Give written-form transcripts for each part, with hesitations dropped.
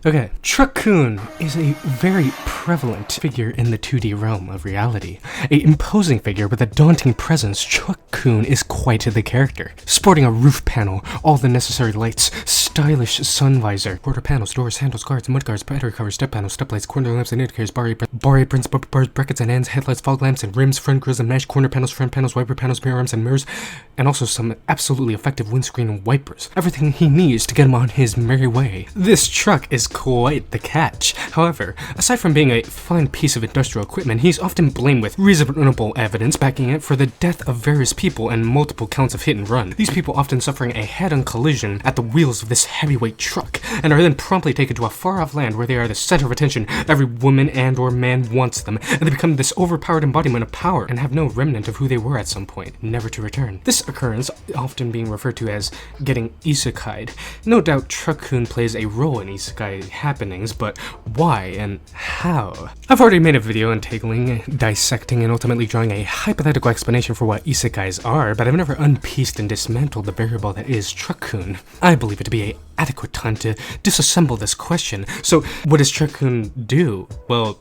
Okay, Truck-Kun is a very prevalent figure in the 2D realm of reality. An imposing figure with a daunting presence, Truck-Kun is quite the character. Sporting a roof panel, all the necessary lights, stylish sun visor, quarter panels, doors, handles, guards, mudguards, battery covers, step panels, step lights, corner lamps and indicators, bar aprons, bumper bars, brackets and ends, headlights, fog lamps and rims, front grills and mesh, corner panels, front panels, wiper panels, mirror arms and mirrors, and also some absolutely effective windscreen wipers. Everything he needs to get him on his merry way. This truck is quite the catch. However, aside from being a fine piece of industrial equipment, he's often blamed with reasonable evidence backing it for the death of various people and multiple counts of hit and run. These people often suffering a head-on collision at the wheels of this heavyweight truck, and are then promptly taken to a far-off land where they are the center of attention. Every woman and or man wants them, and they become this overpowered embodiment of power and have no remnant of who they were at some point, never to return. This occurrence often being referred to as getting isekai'd. No doubt Truck-Kun plays a role in isekai happenings, but why and how? I've already made a video entailing dissecting and ultimately drawing a hypothetical explanation for what isekais are, but I've never unpieced and dismantled the variable that is Truck-Kun. I believe it to be an adequate time to disassemble this question. So what does Truck-Kun do? Well,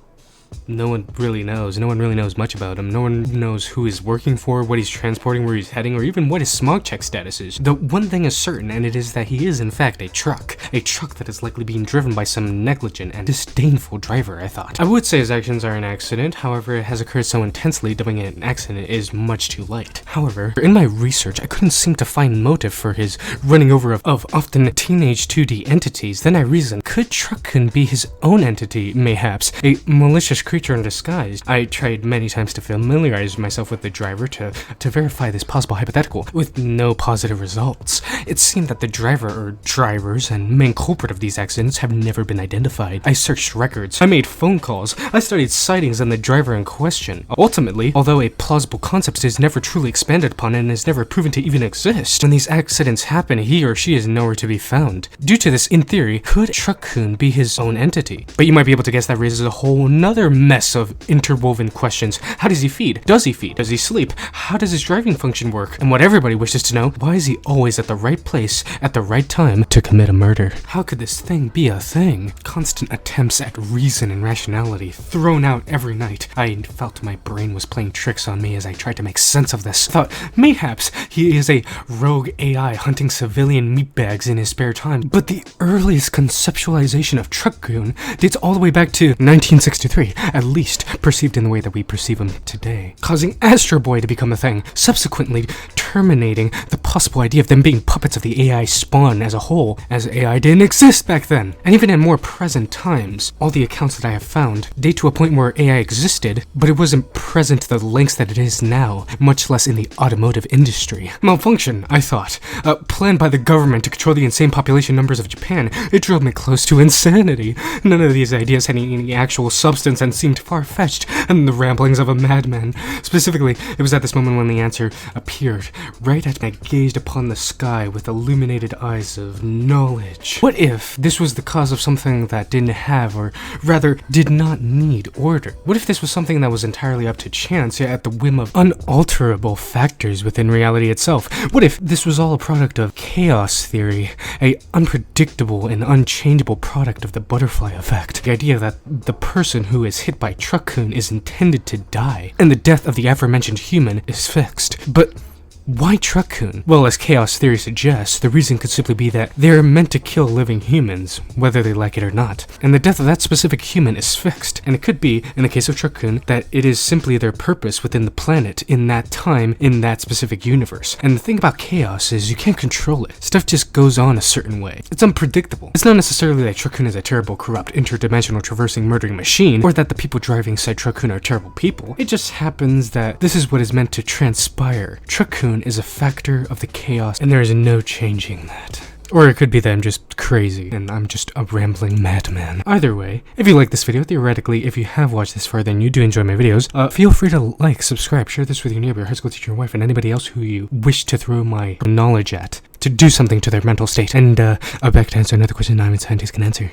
no one really knows. No one really knows much about him. No one knows who he's working for, what he's transporting, where he's heading, or even what his smog check status is. Though one thing is certain, and it is that he is in fact a truck that is likely being driven by some negligent and disdainful driver, I thought. I would say his actions are an accident, however it has occurred so intensely, dubbing it an accident is much too light. However, in my research, I couldn't seem to find motive for his running over of often teenage 2D entities. Then I reasoned, could Truck-Kun be his own entity, mayhaps? A malicious creature in disguise. I tried many times to familiarize myself with the driver to verify this possible hypothetical, with no positive results. It seemed that the driver or drivers and main culprit of these accidents have never been identified. I searched records, I made phone calls, I studied sightings on the driver in question. Ultimately, although a plausible concept is never truly expanded upon and is never proven to even exist, when these accidents happen, he or she is nowhere to be found. Due to this, in theory, could Truck-Kun be his own entity? But you might be able to guess that raises a whole nother mess of interwoven questions. How does he feed? Does he feed? Does he sleep? How does his driving function work? And what everybody wishes to know, why is he always at the right place at the right time to commit a murder? How could this thing be a thing? Constant attempts at reason and rationality thrown out every night. I felt my brain was playing tricks on me as I tried to make sense of this. Thought, mayhaps he is a rogue AI hunting civilian meatbags in his spare time. But the earliest conceptualization of Truck-Kun dates all the way back to 1963. At least perceived in the way that we perceive him today, causing Astro Boy to become a thing, subsequently terminating the possible idea of them being puppets of the AI spawn as a whole, as AI didn't exist back then. And even in more present times, all the accounts that I have found date to a point where AI existed, but it wasn't present to the lengths that it is now, much less in the automotive industry. Malfunction, I thought, planned by the government to control the insane population numbers of Japan. It drove me close to insanity. None of these ideas had any actual substance and seemed far-fetched and the ramblings of a madman. Specifically, it was at this moment when the answer appeared. Right as I gazed upon the sky with illuminated eyes of knowledge. What if this was the cause of something that didn't have, or rather did not need, order? What if this was something that was entirely up to chance, yet at the whim of unalterable factors within reality itself? What if this was all a product of chaos theory, a unpredictable and unchangeable product of the butterfly effect? The idea that the person who is hit by Truck-Kun is intended to die, and the death of the aforementioned human is fixed. But why Truck-Kun? Well, as chaos theory suggests, the reason could simply be that they are meant to kill living humans, whether they like it or not. And the death of that specific human is fixed. And it could be, in the case of Truck-Kun, that it is simply their purpose within the planet, in that time, in that specific universe. And the thing about chaos is you can't control it. Stuff just goes on a certain way. It's unpredictable. It's not necessarily that Truck-Kun is a terrible, corrupt, interdimensional, traversing, murdering machine, or that the people driving said Truck-Kun are terrible people. It just happens that this is what is meant to transpire. Truck-Kun is a factor of the chaos, and there is no changing that. Or it could be that I'm just crazy, and I'm just a rambling madman. Either way, if you like this video, theoretically, if you have watched this far, then you do enjoy my videos, feel free to like, subscribe, share this with your neighbor, high school teacher, your wife, and anybody else who you wish to throw my knowledge at, to do something to their mental state. And I'll be back to answer another question not even scientists can answer.